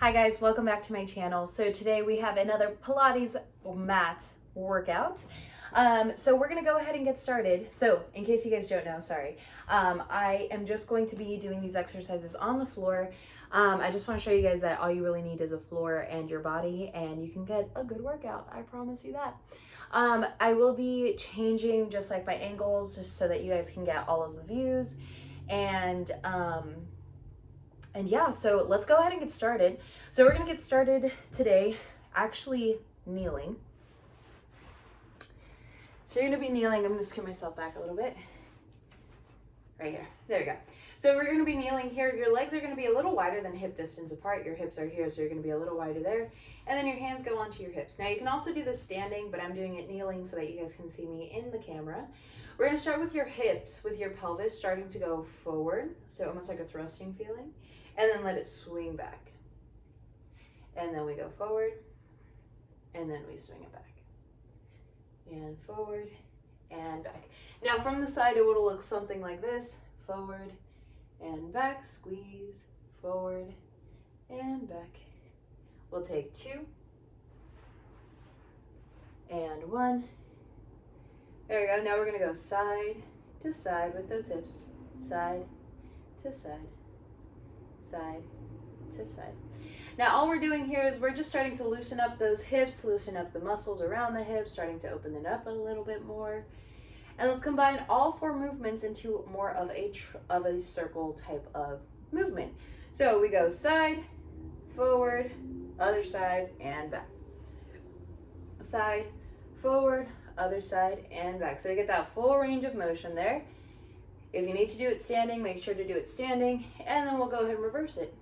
Hi guys, welcome back to my channel. So today we have another Pilates mat workout. So we're gonna go ahead and get started. So in case you guys don't know, sorry, I am just going to be doing these exercises on the floor. I just want to show you guys that all you really need is a floor and your body, and you can get a good workout. I promise you that. I will be changing just like my angles just so that you guys can get all of the views. And yeah, so let's go ahead and get started. So we're gonna get started today actually kneeling. So you're gonna be kneeling. I'm gonna scoot myself back a little bit. Right here, there we go. So we're gonna be kneeling here. Your legs are gonna be a little wider than hip distance apart. Your hips are here, so you're gonna be a little wider there. And then your hands go onto your hips. Now you can also do this standing, but I'm doing it kneeling so that you guys can see me in the camera. We're gonna start with your hips, with your pelvis starting to go forward. So almost like a thrusting feeling. And then let it swing back. And then we go forward, and then we swing it back. And forward, and back. Now from the side, it will look something like this. Forward, and back, squeeze, forward, and back. We'll take 2, and 1. There we go. Now we're gonna go side to side with those hips. Side to side. Side to side. Now all we're doing here is we're just starting to loosen up those hips, loosen up the muscles around the hips, starting to open it up a little bit more. And let's combine all 4 movements into more of a circle type of movement. So we go side, forward, other side, and back. Side, forward, other side, and back. So we get that full range of motion there. If you need to do it standing, make sure to do it standing, and then we'll go ahead and reverse it.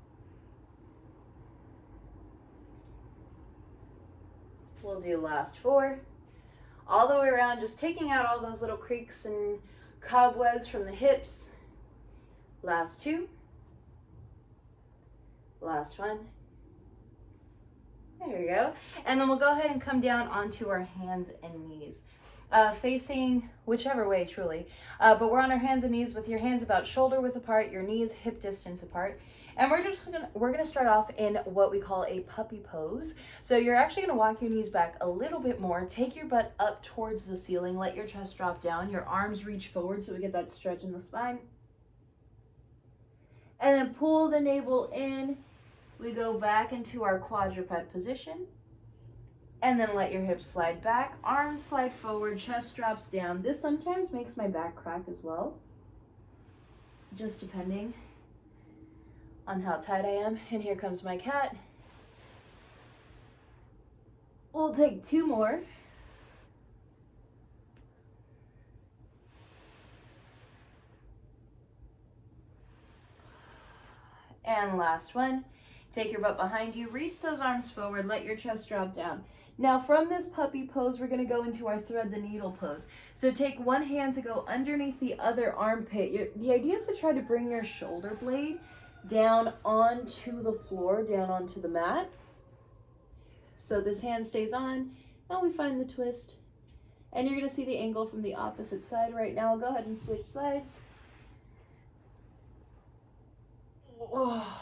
We'll do last 4, all the way around, just taking out all those little creaks and cobwebs from the hips. Last 2, last 1. There we go. And then we'll go ahead and come down onto our hands and knees. Facing whichever way, truly. But we're on our hands and knees with your hands about shoulder width apart, your knees hip distance apart. And we're gonna start off in what we call a puppy pose. So you're actually gonna walk your knees back a little bit more, take your butt up towards the ceiling, let your chest drop down, your arms reach forward so we get that stretch in the spine. And then pull the navel in. We go back into our quadruped position. And then let your hips slide back, arms slide forward, chest drops down. This sometimes makes my back crack as well, just depending on how tight I am. And here comes my cat. We'll take 2 more. And last one. Take your butt behind you, reach those arms forward, let your chest drop down. Now from this puppy pose, we're gonna go into our thread the needle pose. So take one hand to go underneath the other armpit. The idea is to try to bring your shoulder blade down onto the floor, down onto the mat. So this hand stays on, and we find the twist. And you're gonna see the angle from the opposite side right now. I'll go ahead and switch sides. Oh.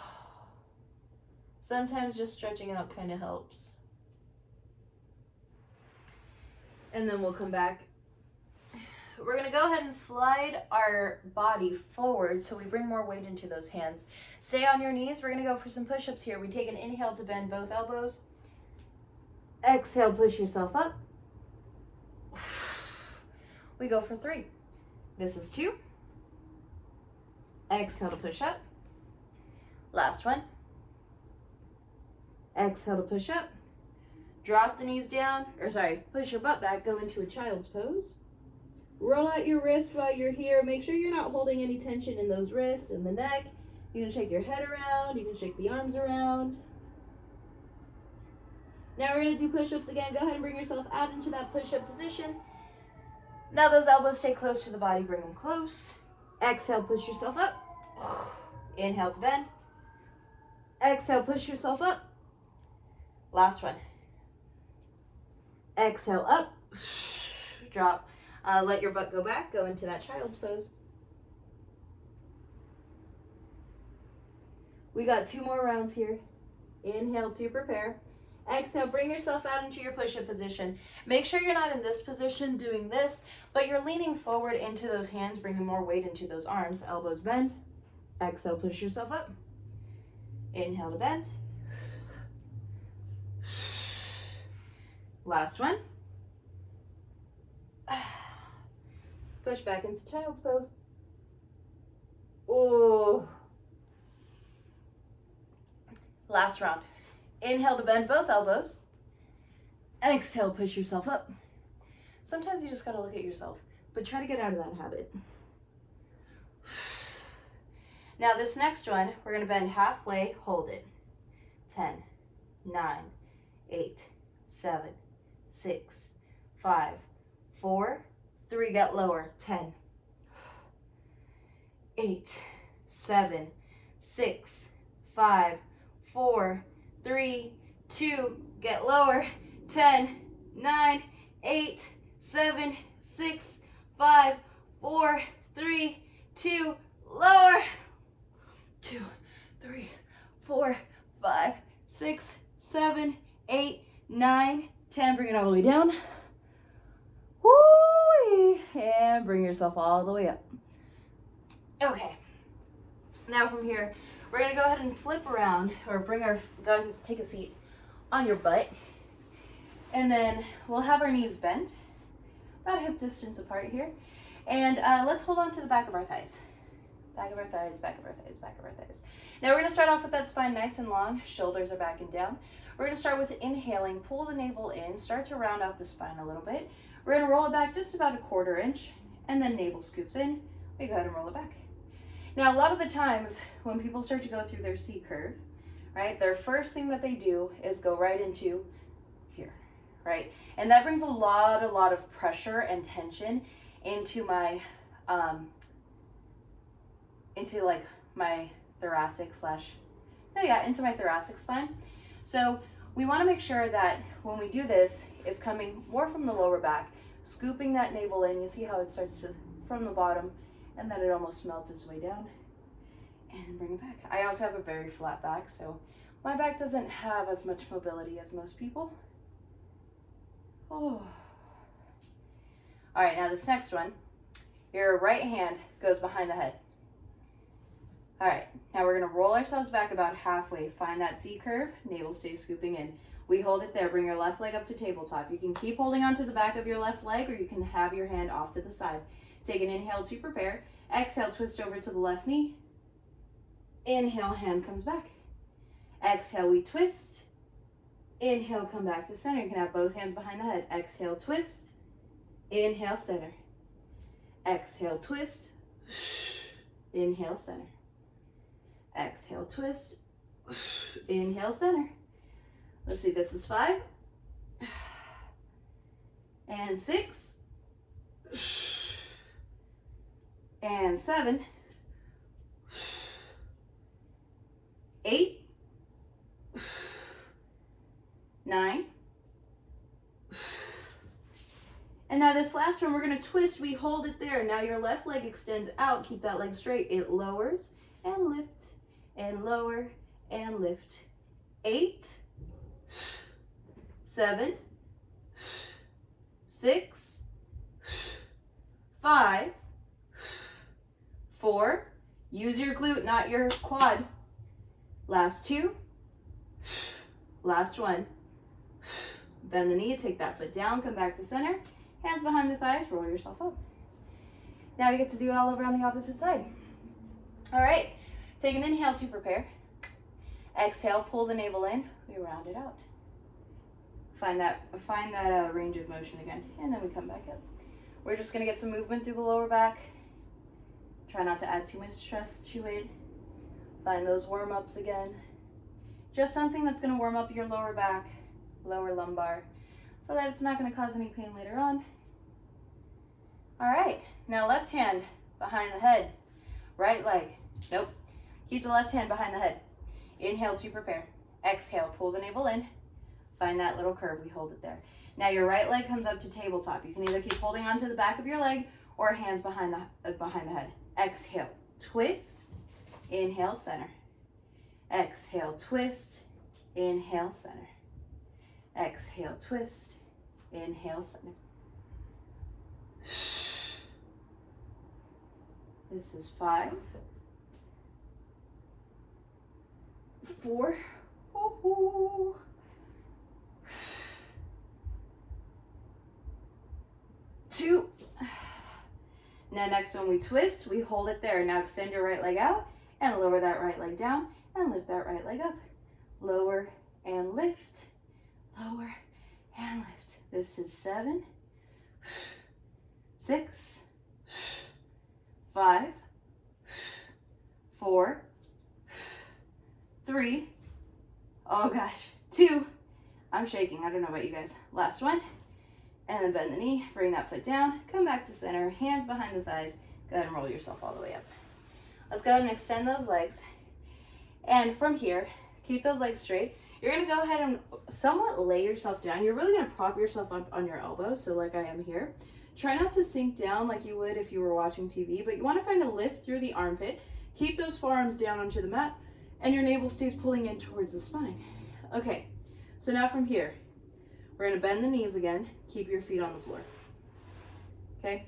Sometimes just stretching out kind of helps. And then we'll come back. We're gonna go ahead and slide our body forward so we bring more weight into those hands. Stay on your knees. We're gonna go for some push-ups here. We take an inhale to bend both elbows. Exhale, push yourself up. We go for 3. This is 2. Exhale to push up. Last one. Exhale to push up. Drop the knees down, push your butt back, go into a child's pose. Roll out your wrist while you're here. Make sure you're not holding any tension in those wrists and the neck. You can shake your head around, you can shake the arms around. Now we're gonna do push-ups again. Go ahead and bring yourself out into that push-up position. Now those elbows stay close to the body, bring them close. Exhale, push yourself up. Inhale to bend. Exhale, push yourself up. Last one. Exhale up, drop. Let your butt go back, go into that child's pose. We got 2 more rounds here. Inhale to prepare. Exhale, bring yourself out into your push-up position. Make sure you're not in this position doing this, but you're leaning forward into those hands, bringing more weight into those arms. Elbows bend. Exhale, push yourself up. Inhale to bend. Last one. Push back into child's pose. Oh. Last round. Inhale to bend both elbows. Exhale, push yourself up. Sometimes you just gotta look at yourself, but try to get out of that habit. Now this next one, we're gonna bend halfway, hold it. 10, 9, 8, 7, 6, 5, 4, 3, get lower. 10, 8, 7, 6, 5, 4, 3, 2, get lower. 10, 9, 8, 7, 6, 5, 4, 3, 2, lower. 2, 3, 4, 5, 6, 7, 8, 9, 10. Bring it all the way down. Woo! And bring yourself all the way up. Okay. Now from here, we're gonna go ahead and flip around, or go ahead and take a seat on your butt. And then we'll have our knees bent, about a hip distance apart here. And let's hold on to the back of our thighs. Back of our thighs, back of our thighs, back of our thighs. Now we're gonna start off with that spine nice and long, shoulders are back and down. We're gonna start with inhaling, pull the navel in, start to round out the spine a little bit. We're gonna roll it back just about a 1/4 inch, and then navel scoops in. We go ahead and roll it back. Now a lot of the times when people start to go through their C curve, right, their first thing that they do is go right into here, right? And that brings a lot of pressure and tension into my, into like my thoracic into my thoracic spine. So we want to make sure that when we do this, it's coming more from the lower back, scooping that navel in. You see how it starts to from the bottom, and then it almost melts its way down, and bring it back. I also have a very flat back, so my back doesn't have as much mobility as most people. Oh. All right, now this next one, your right hand goes behind the head. All right, now we're gonna roll ourselves back about halfway. Find that C curve, navel stays scooping in. We hold it there, bring your left leg up to tabletop. You can keep holding onto the back of your left leg, or you can have your hand off to the side. Take an inhale to prepare. Exhale, twist over to the left knee. Inhale, hand comes back. Exhale, we twist. Inhale, come back to center. You can have both hands behind the head. Exhale, twist. Inhale, center. Exhale, twist. Inhale, center. Exhale, twist. Inhale, center. Let's see, this is 5. And 6. And 7. 8. 9. And now this last one, we're going to twist. We hold it there. Now your left leg extends out. Keep that leg straight. It lowers and lift and lower and lift. 8, 7, 6, 5, 4. Use your glute, not your quad. Last 2. Last 1. Bend the knee, take that foot down, come back to center. Hands behind the thighs, roll yourself up. Now you get to do it all over on the opposite side. All right, take an inhale to prepare. Exhale, pull the navel in, we round it out. Find that range of motion again, and then we come back up. We're just gonna get some movement through the lower back. Try not to add too much stress to it. Find those warm-ups again. Just something that's gonna warm up your lower back, lower lumbar, so that it's not gonna cause any pain later on. All right, now left hand behind the head, right leg. Nope, keep the left hand behind the head. Inhale to prepare. Exhale, pull the navel in. Find that little curve, we hold it there. Now your right leg comes up to tabletop. You can either keep holding onto the back of your leg or hands behind the head. Exhale, twist. Inhale, center. Exhale, twist. Inhale, center. Exhale, twist. Inhale, center. This is 5, 4, 2. Now next one we twist, we hold it there. Now extend your right leg out and lower that right leg down and lift that right leg up. Lower and lift, lower and lift. This is 7, 6, 5, 4, 3, oh gosh, 2. I'm shaking, I don't know about you guys. Last one. And then bend the knee, bring that foot down, come back to center, hands behind the thighs. Go ahead and roll yourself all the way up. Let's go ahead and extend those legs. And from here, keep those legs straight. You're gonna go ahead and somewhat lay yourself down. You're really gonna prop yourself up on your elbows, so like I am here. Try not to sink down like you would if you were watching TV, but you wanna find a lift through the armpit. Keep those forearms down onto the mat, and your navel stays pulling in towards the spine. Okay, so now from here, we're gonna bend the knees again. Keep your feet on the floor. Okay?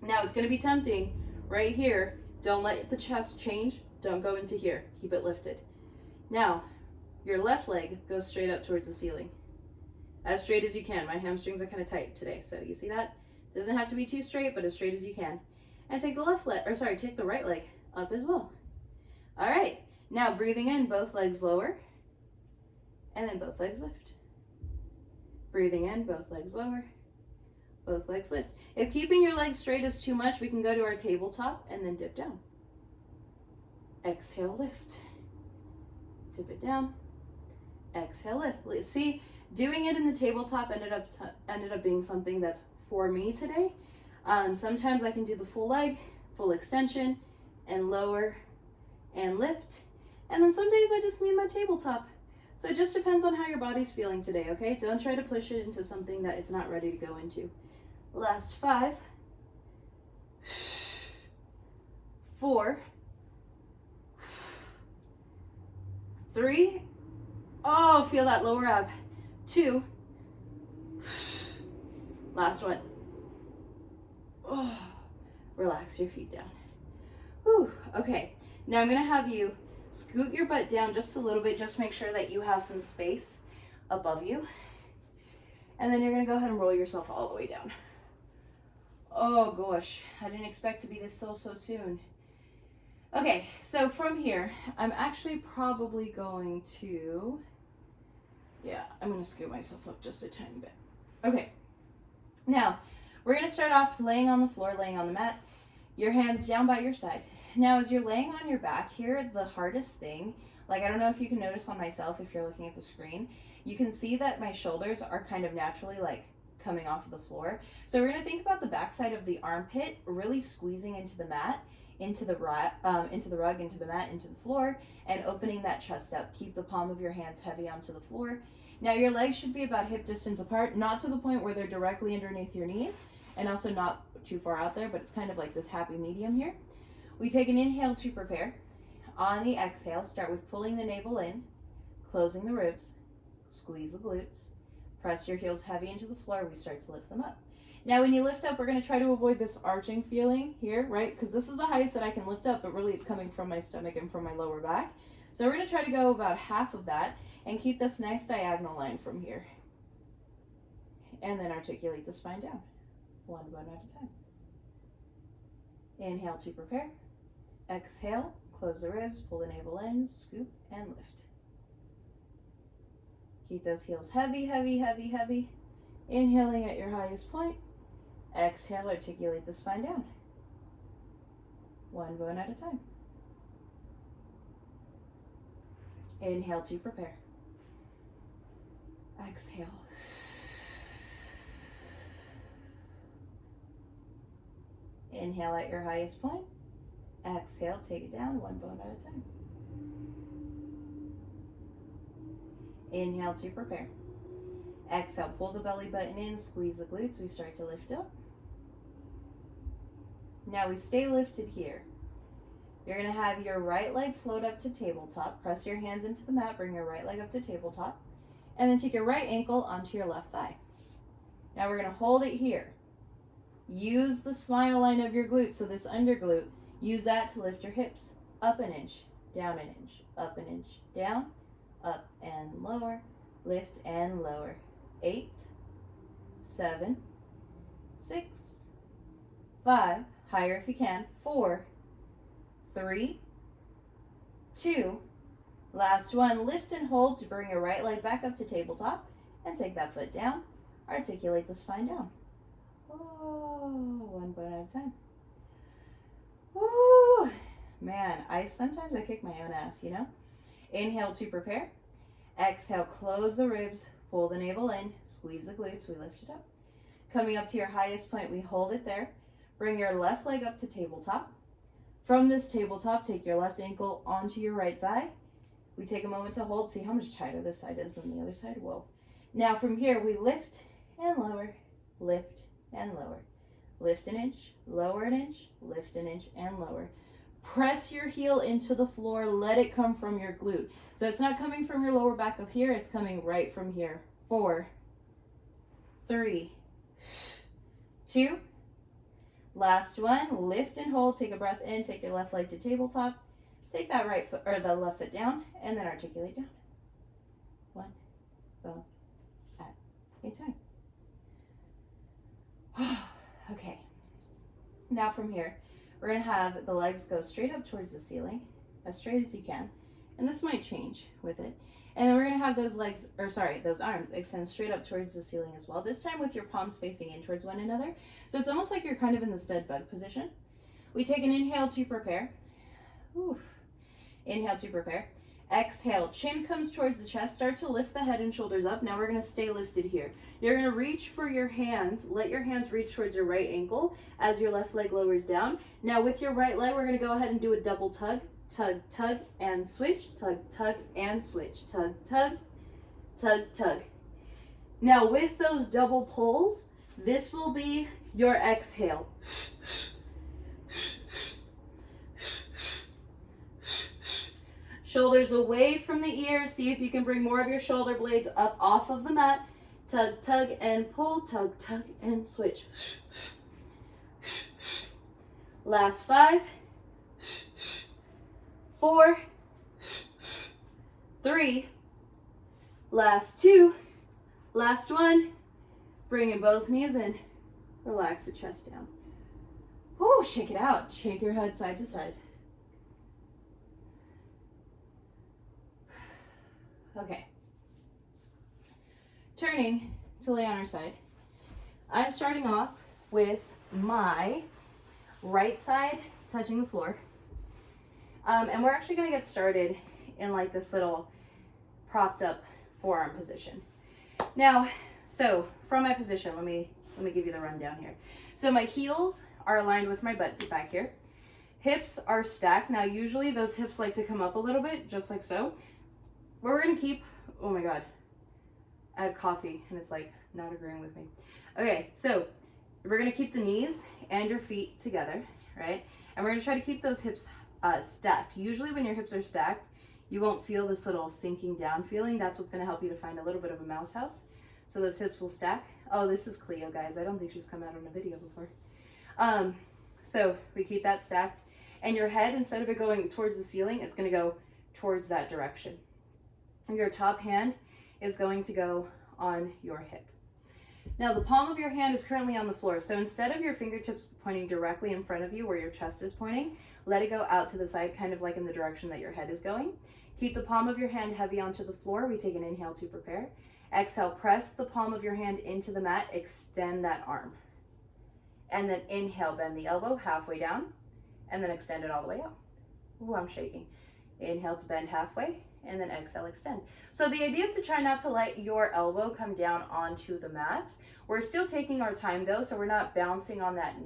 Now it's gonna be tempting right here. Don't let the chest change. Don't go into here. Keep it lifted. Now, your left leg goes straight up towards the ceiling. As straight as you can. My hamstrings are kind of tight today, so you see that? Doesn't have to be too straight, but as straight as you can. And take the take the right leg up as well. All right, now breathing in, both legs lower, and then both legs lift. Breathing in, both legs lower, both legs lift. If keeping your legs straight is too much, we can go to our tabletop and then dip down. Exhale, lift. Dip it down. Exhale, lift. See, doing it in the tabletop ended up being something that's for me today. Sometimes I can do the full leg, full extension, and lower and lift. And then some days I just need my tabletop. So it just depends on how your body's feeling today, okay? Don't try to push it into something that it's not ready to go into. Last 5, 4, 3, oh, feel that lower ab. 2, last one. Oh, relax your feet down. Whew, okay, now I'm gonna have you scoot your butt down just a little bit, just make sure that you have some space above you. And then you're gonna go ahead and roll yourself all the way down. Oh gosh, I didn't expect to be this so soon. Okay, so from here, I'm actually probably going to, I'm gonna scoot myself up just a tiny bit. Okay, now we're gonna start off laying on the floor, laying on the mat, your hands down by your side. Now, as you're laying on your back here, the hardest thing, like I don't know if you can notice on myself if you're looking at the screen, you can see that my shoulders are kind of naturally like coming off of the floor. So we're gonna think about the backside of the armpit really squeezing into the mat, into the rug, into the mat, into the floor, and opening that chest up. Keep the palm of your hands heavy onto the floor. Now your legs should be about hip distance apart, not to the point where they're directly underneath your knees, and also not too far out there, but it's kind of like this happy medium here. We take an inhale to prepare. On the exhale, start with pulling the navel in, closing the ribs, squeeze the glutes, press your heels heavy into the floor. We start to lift them up. Now, when you lift up, we're gonna try to avoid this arching feeling here, right? Because this is the highest that I can lift up, but really it's coming from my stomach and from my lower back. So we're gonna try to go about half of that and keep this nice diagonal line from here. And then articulate the spine down, one bone at a time. Inhale to prepare. Exhale, close the ribs, pull the navel in, scoop and lift. Keep those heels heavy, heavy, heavy, heavy. Inhaling at your highest point. Exhale, articulate the spine down. One bone at a time. Inhale to prepare. Exhale. Inhale at your highest point. Exhale, take it down one bone at a time. Inhale to prepare. Exhale, pull the belly button in, squeeze the glutes. We start to lift up. Now we stay lifted here. You're going to have your right leg float up to tabletop. Press your hands into the mat. Bring your right leg up to tabletop. And then take your right ankle onto your left thigh. Now we're going to hold it here. Use the smile line of your glute, so this under glute, use that to lift your hips. Up an inch, down an inch, up an inch, down, up and lower, lift and lower. 8, 7, 6, 5, higher if you can, 4, 3, 2, last one, lift and hold to bring your right leg back up to tabletop and take that foot down. Articulate the spine down. Oh, one bone at a time. Woo! Man, sometimes I kick my own ass, you know? Inhale to prepare. Exhale, close the ribs, pull the navel in, squeeze the glutes, we lift it up. Coming up to your highest point, we hold it there. Bring your left leg up to tabletop. From this tabletop, take your left ankle onto your right thigh. We take a moment to hold, see how much tighter this side is than the other side. Whoa. Now from here, we lift and lower, lift and lower. Lift an inch, lower an inch, lift an inch and lower. Press your heel into the floor, let it come from your glute. So it's not coming from your lower back up here, it's coming right from here. 4, 3, 2, last one, lift and hold, take a breath in, take your left leg to tabletop, take that right foot, or the left foot down, and then articulate down. 1 bone at a time. Okay, now from here, we're going to have the legs go straight up towards the ceiling, as straight as you can, and this might change with it. And then we're going to have those those arms extend straight up towards the ceiling as well, this time with your palms facing in towards one another. So it's almost like you're kind of in the stud bug position. We take an inhale to prepare. Oof. Inhale to prepare. Exhale, chin comes towards the chest, start to lift the head and shoulders up. Now we're going to stay lifted here. You're going to reach for your hands, let your hands reach towards your right ankle as your left leg lowers down. Now with your right leg, we're going to go ahead and do a double tug. Tug, tug, and switch, tug, tug, and switch, tug, tug, tug, tug. Now with those double pulls, this will be your exhale. Shoulders away from the ears. See if you can bring more of your shoulder blades up off of the mat. Tug, tug, and pull. Tug, tug, and switch. Last 5, 4, 3, last 2, last 1. Bringing both knees in. Relax the chest down. Whoo, shake it out. Shake your head side to side. Okay. Turning to lay on our side. I'm starting off with my right side touching the floor. And we're actually going to get started in like this little propped up forearm position. Now, so from my position, let me give you the rundown here. So my heels are aligned with my butt back here. Hips are stacked. Now, usually those hips like to come up a little bit, just like so. But we're going to keep, oh my God, I had coffee and it's like not agreeing with me. Okay, so we're going to keep the knees and your feet together, right? And we're going to try to keep those hips stacked. Usually when your hips are stacked, you won't feel this little sinking down feeling. That's what's going to help you to find a little bit of a mouse house. So those hips will stack. Oh, this is Cleo, guys. I don't think she's come out on a video before. So we keep that stacked. And your head, instead of it going towards the ceiling, it's going to go towards that direction. Your top hand is going to go on your hip. Now the palm of your hand is currently on the floor. So instead of your fingertips pointing directly in front of you where your chest is pointing, let it go out to the side, kind of like in the direction that your head is going. Keep the palm of your hand heavy onto the floor. We take an inhale to prepare. Exhale, press the palm of your hand into the mat, extend that arm. And then inhale, bend the elbow halfway down, and then extend it all the way out. Ooh, I'm shaking. Inhale to bend halfway, and then exhale, extend. So the idea is to try not to let your elbow come down onto the mat. We're still taking our time though, so we're not bouncing on that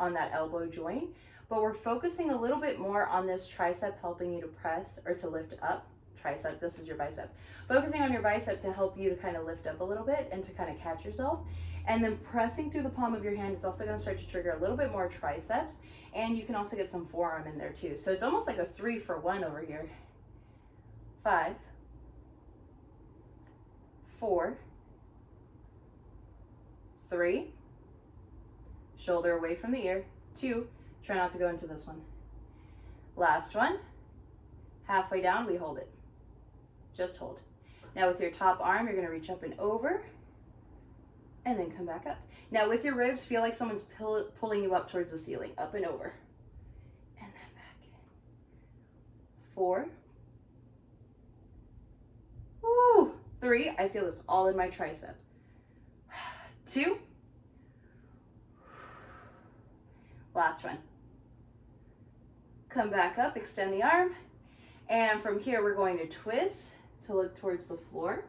on that elbow joint, but we're focusing a little bit more on this tricep, helping you to press or to lift up. Tricep, this is your bicep. Focusing on your bicep to help you to kind of lift up a little bit and to kind of catch yourself. And then pressing through the palm of your hand, it's also gonna start to trigger a little bit more triceps, and you can also get some forearm in there too. So it's almost like a 3-for-1 over here. 5, 4, 3, shoulder away from the ear, 2, try not to go into this one. Last one, halfway down, we hold it. Just hold. Now with your top arm, you're gonna reach up and over, and then come back up. Now with your ribs, feel like someone's pulling you up towards the ceiling, up and over, and then back. 4, 3, I feel this all in my tricep. 2, last one. Come back up, extend the arm, and from here we're going to twist to look towards the floor,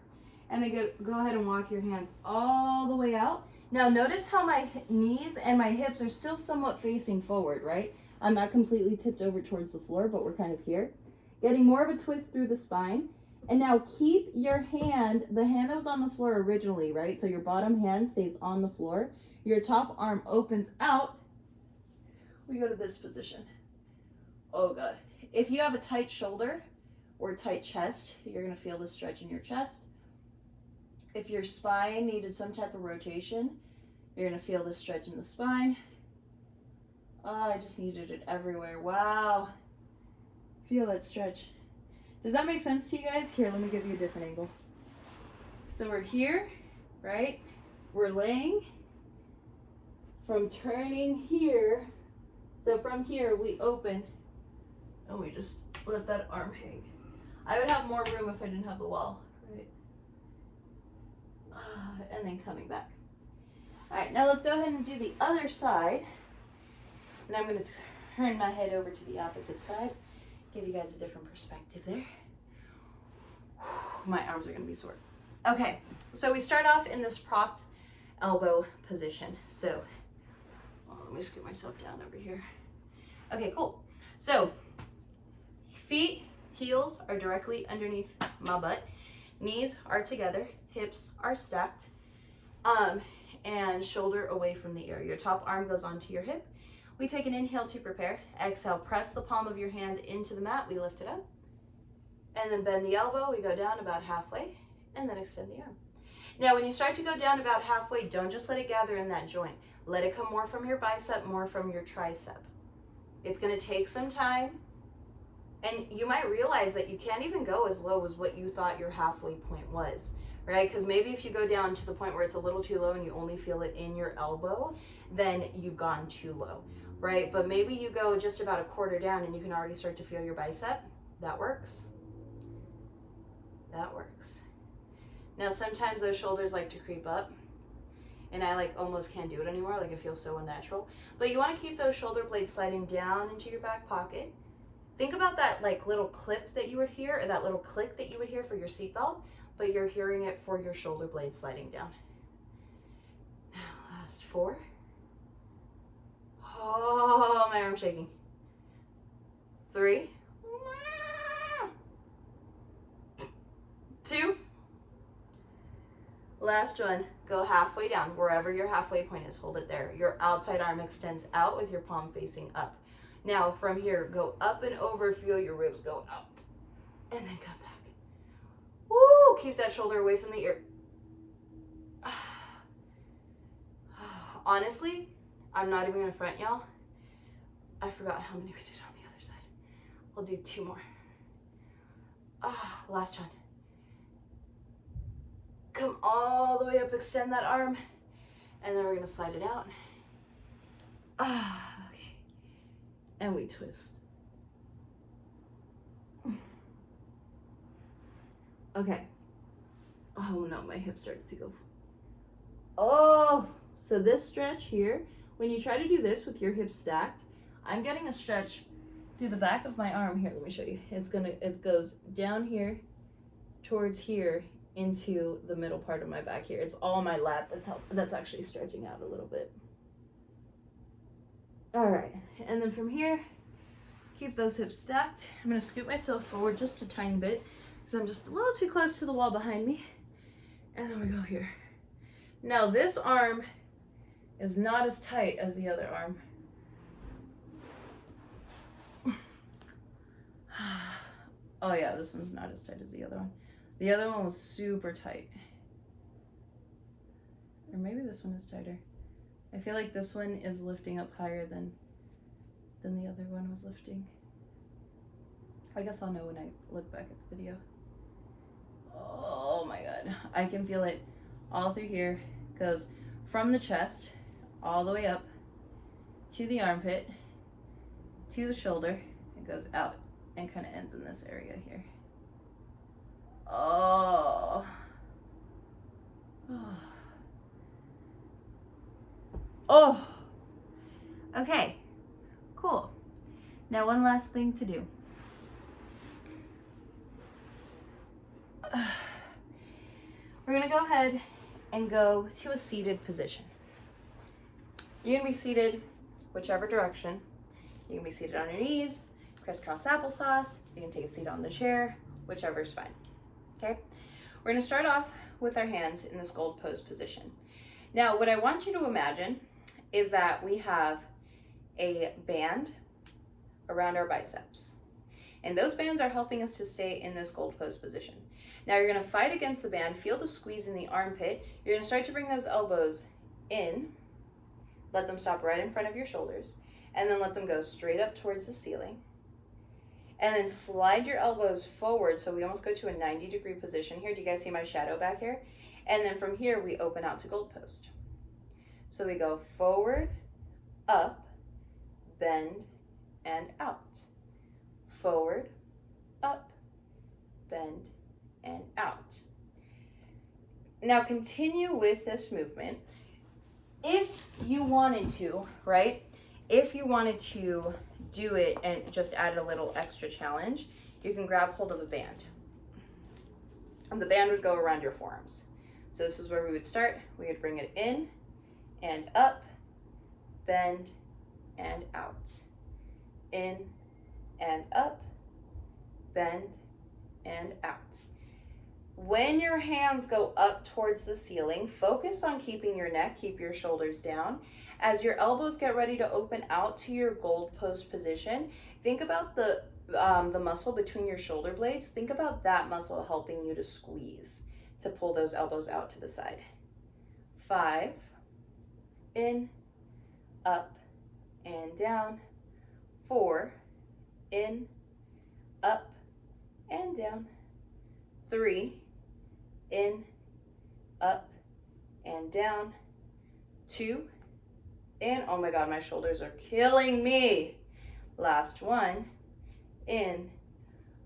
and then go ahead and walk your hands all the way out. Now notice how my knees and my hips are still somewhat facing forward, right? I'm not completely tipped over towards the floor, but we're kind of here. Getting more of a twist through the spine. And now keep your hand, the hand that was on the floor originally, right? So your bottom hand stays on the floor. Your top arm opens out. We go to this position. Oh God. If you have a tight shoulder or tight chest, you're gonna feel the stretch in your chest. If your spine needed some type of rotation, you're gonna feel the stretch in the spine. Oh, I just needed it everywhere. Wow. Feel that stretch. Does that make sense to you guys? Here, let me give you a different angle. So we're here, right? We're laying. From turning here, so from here we open and we just let that arm hang. I would have more room if I didn't have the wall, right? And then coming back. All right, now let's go ahead and do the other side. And I'm gonna turn my head over to the opposite side. Give you guys a different perspective there. My arms are gonna be sore. Okay, so we start off in this propped elbow position. So, let me scoot myself down over here. Okay, cool. So, feet, heels are directly underneath my butt. Knees are together, hips are stacked, and shoulder away from the ear. Your top arm goes onto your hip. We take an inhale to prepare. Exhale, press the palm of your hand into the mat. We lift it up. And then bend the elbow. We go down about halfway and then extend the arm. Now, when you start to go down about halfway, don't just let it gather in that joint. Let it come more from your bicep, more from your tricep. It's gonna take some time. And you might realize that you can't even go as low as what you thought your halfway point was, right? Because maybe if you go down to the point where it's a little too low and you only feel it in your elbow, then you've gone too low. Right? But maybe you go just about a quarter down and you can already start to feel your bicep. That works. That works. Now, sometimes those shoulders like to creep up and I like almost can't do it anymore. Like it feels so unnatural. But you want to keep those shoulder blades sliding down into your back pocket. Think about that like little clip that you would hear or that little click that you would hear for your seatbelt, but you're hearing it for your shoulder blades sliding down. Now, last 4. Oh, my arm's shaking. 3. 2. Last one. Go halfway down, wherever your halfway point is. Hold it there. Your outside arm extends out with your palm facing up. Now, from here, go up and over. Feel your ribs go out. And then come back. Woo! Keep that shoulder away from the ear. Honestly, I'm not even gonna front y'all. I forgot how many we did on the other side. We'll do 2 more. Last one. Come all the way up, extend that arm, and then we're gonna slide it out. Okay. And we twist. Okay. Oh no, my hip started to go. Oh, so this stretch here, when you try to do this with your hips stacked, I'm getting a stretch through the back of my arm here. Let me show you. It goes down here towards here into the middle part of my back here. It's all my lat that's actually stretching out a little bit. All right, and then from here, keep those hips stacked. I'm gonna scoot myself forward just a tiny bit because I'm just a little too close to the wall behind me. And then we go here. Now this arm is not as tight as the other arm. Oh yeah, this one's not as tight as the other one. The other one was super tight. Or maybe this one is tighter. I feel like this one is lifting up higher than the other one was lifting. I guess I'll know when I look back at the video. Oh my god. I can feel it all through here. It goes from the chest all the way up to the armpit, to the shoulder. It goes out and kind of ends in this area here. Oh. Oh. Oh. Okay. Cool. Now one last thing to do. We're gonna go ahead and go to a seated position. You're gonna be seated whichever direction. You can be seated on your knees, crisscross applesauce. You can take a seat on the chair, whichever is fine. Okay? We're gonna start off with our hands in this gold pose position. Now, what I want you to imagine is that we have a band around our biceps. And those bands are helping us to stay in this gold pose position. Now you're gonna fight against the band, feel the squeeze in the armpit. You're gonna start to bring those elbows in, let them stop right in front of your shoulders, and then let them go straight up towards the ceiling. And then slide your elbows forward, so we almost go to a 90-degree position here. Do you guys see my shadow back here? And then from here, we open out to gold post. So we go forward, up, bend, and out. Forward, up, bend, and out. Now continue with this movement. If you wanted to, right? If you wanted to do it and just add a little extra challenge, you can grab hold of a band. And the band would go around your forearms. So this is where we would start. We would bring it in and up, bend, and out. In and up, bend, and out. When your hands go up towards the ceiling, focus on keeping your neck, keep your shoulders down. As your elbows get ready to open out to your gold post position, think about the muscle between your shoulder blades. Think about that muscle helping you to squeeze, to pull those elbows out to the side. 5, in, up, and down. 4, in, up, and down. 3, in, up, and down. 2, in. Oh my God, my shoulders are killing me. Last one, in,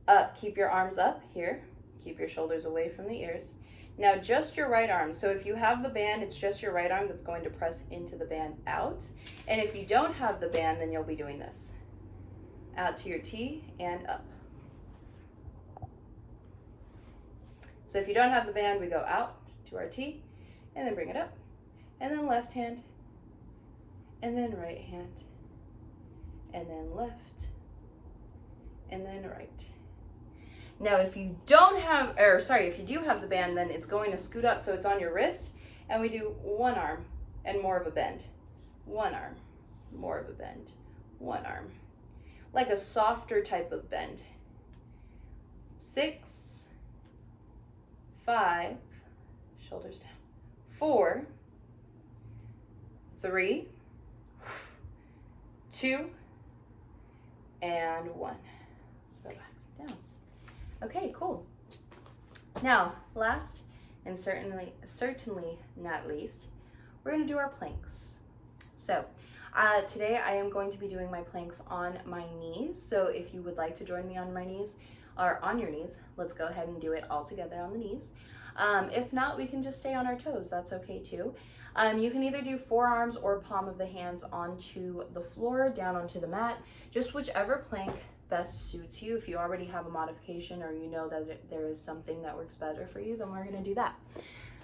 up. Keep your arms up here. Keep your shoulders away from the ears. Now just your right arm. So if you have the band, it's just your right arm that's going to press into the band out. And if you don't have the band, then you'll be doing this. Out to your T and up. So if you don't have the band, we go out to our T and then bring it up. And then left hand, and then right hand, and then left, and then right. Now if you don't have, if you do have the band, then it's going to scoot up so it's on your wrist, and we do one arm and more of a bend. One arm, more of a bend. One arm. Like a softer type of bend. 6, 5, shoulders down. 4, 3, 2, and 1. Relax down. Okay, cool. Now, last and certainly not least, we're going to do our planks. So, today I am going to be doing my planks on my knees. So if you would like to join me on my knees, or on your knees, let's go ahead and do it all together on the knees. If not, we can just stay on our toes. That's okay too. You can either do forearms or palm of the hands onto the floor, down onto the mat, just whichever plank best suits you. If you already have a modification or you know that there is something that works better for you, then we're gonna do that.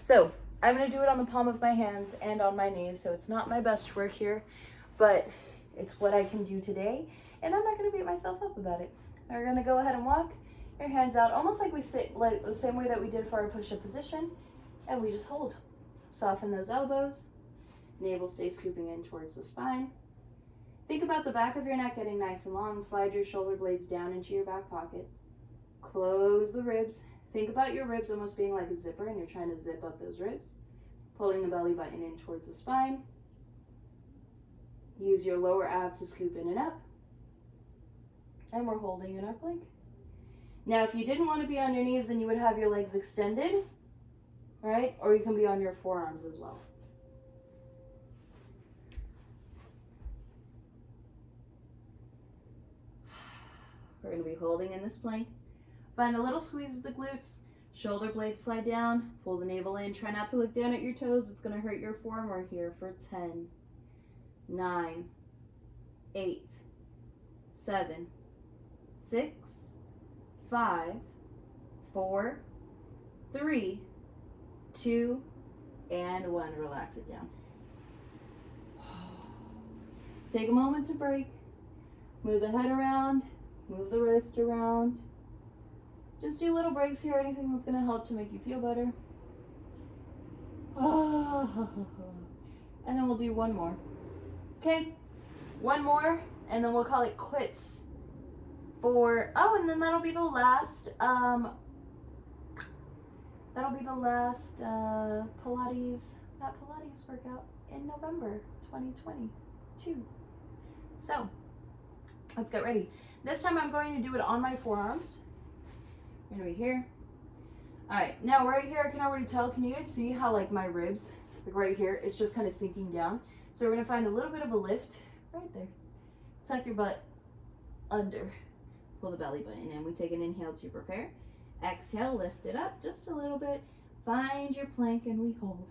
So I'm gonna do it on the palm of my hands and on my knees, so it's not my best work here, but it's what I can do today, and I'm not gonna beat myself up about it. We're gonna go ahead and walk your hands out, almost like we sit, like the same way that we did for our push-up position, and we just hold. Soften those elbows. Navel stays scooping in towards the spine. Think about the back of your neck getting nice and long. Slide your shoulder blades down into your back pocket. Close the ribs. Think about your ribs almost being like a zipper, and you're trying to zip up those ribs. Pulling the belly button in towards the spine. Use your lower ab to scoop in and up. And we're holding in our plank. Now, if you didn't want to be on your knees, then you would have your legs extended, right? Or you can be on your forearms as well. We're going to be holding in this plank. Find a little squeeze with the glutes. Shoulder blades slide down. Pull the navel in. Try not to look down at your toes. It's going to hurt your form. We're here for 10, 9, 8, 7, 6, 5, 4, 3, 2, and 1. Relax it down. Take a moment to break. Move the head around. Move the wrist around. Just do little breaks here. Anything that's going to help to make you feel better. And then we'll do one more. Okay? One more, and then we'll call it quits. And then that'll be the last Pilates workout in November 2022. So let's get ready. This time I'm going to do it on my forearms. I'm gonna be here. All right, now right here, I can already tell. Can you guys see how like my ribs, like right here, it's just kind of sinking down. So we're gonna find a little bit of a lift right there. Tuck your butt under. Pull the belly button in. We take an inhale to prepare. Exhale, lift it up just a little bit. Find your plank and we hold.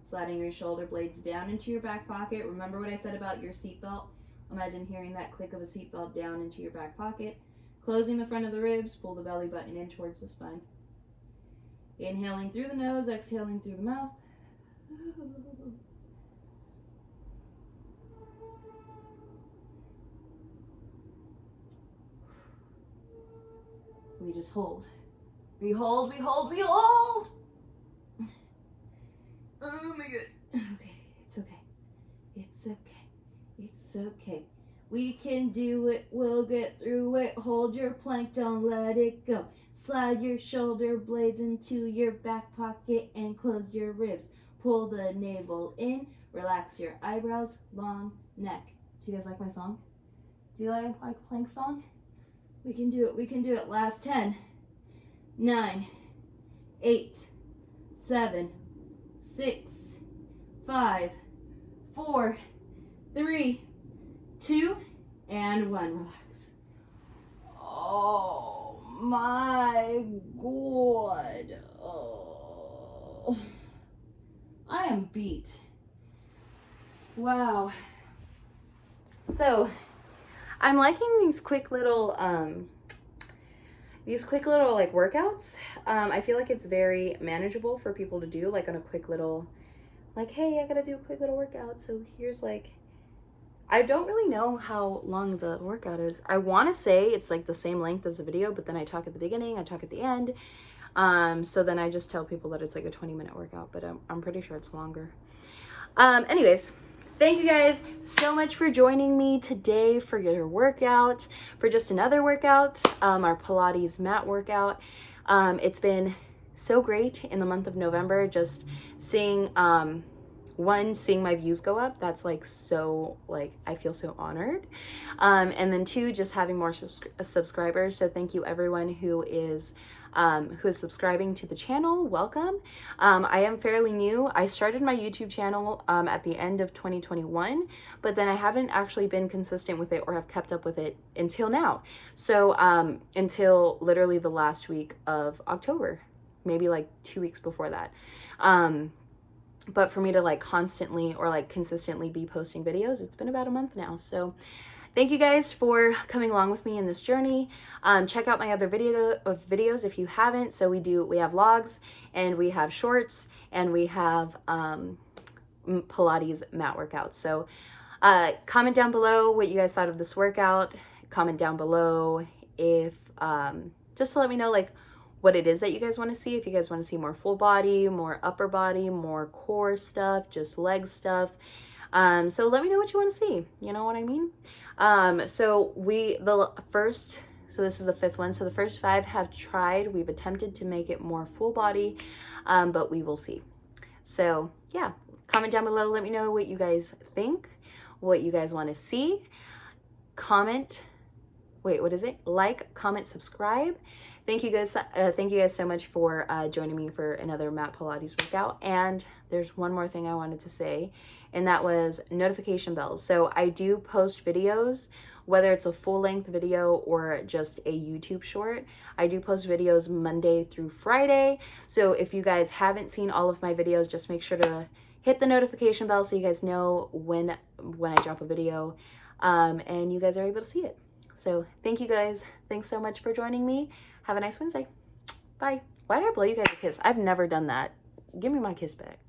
Sliding your shoulder blades down into your back pocket. Remember what I said about your seatbelt? Imagine hearing that click of a seatbelt down into your back pocket. Closing the front of the ribs, pull the belly button in towards the spine. Inhaling through the nose, exhaling through the mouth. We just hold. We hold, we hold, we hold! Oh my god. Okay, it's okay. It's okay. It's okay. We can do it. We'll get through it. Hold your plank. Don't let it go. Slide your shoulder blades into your back pocket and close your ribs. Pull the navel in. Relax your eyebrows. Long neck. Do you guys like my song? Do you like my plank song? We can do it. We can do it. Last 10, 9, 8, 7, 6, 5, 4, 3, 2, and 1. Relax. Oh my god. Oh. I am beat. Wow. So, I'm liking these quick little like workouts. I feel like it's very manageable for people to do, like on a quick little, like, hey, I gotta do a quick little workout. So here's like, I don't really know how long the workout is. I want to say it's like the same length as the video, but then I talk at the beginning, I talk at the end. So then I just tell people that it's like a 20-minute workout, but I'm pretty sure it's longer. Anyways, thank you guys so much for joining me today for your workout, for just another workout, our Pilates mat workout. It's been so great in the month of November, just seeing, seeing my views go up. That's like so, like, I feel so honored. And then 2, just having more subscribers. So thank you everyone who is subscribing to the channel. Welcome. I am fairly new. I started my YouTube channel at the end of 2021, but then I haven't actually been consistent with it or have kept up with it until now. So until literally the last week of October, maybe like 2 weeks before that. But for me to like constantly or like consistently be posting videos, it's been about a month now. So thank you guys for coming along with me in this journey. Check out my other videos if you haven't. So we have vlogs and we have shorts and we have Pilates mat workouts. So comment down below what you guys thought of this workout. Comment down below if just to let me know like what it is that you guys want to see. If you guys want to see more full body, more upper body, more core stuff, just leg stuff. So let me know what you want to see. You know what I mean? So this is the 5th one. So the first 5 have tried. We've attempted to make it more full body, but we will see. So yeah, comment down below. Let me know what you guys think, what you guys want to see. Comment. Wait, what is it? Like, comment, subscribe. Thank you guys so much for joining me for another mat Pilates workout. And there's one more thing I wanted to say, and that was notification bells. So I do post videos, whether it's a full-length video or just a YouTube short. I do post videos Monday through Friday. So if you guys haven't seen all of my videos, just make sure to hit the notification bell so you guys know when I drop a video, and you guys are able to see it. So thank you guys. Thanks so much for joining me. Have a nice Wednesday. Bye. Why did I blow you guys a kiss? I've never done that. Give me my kiss back.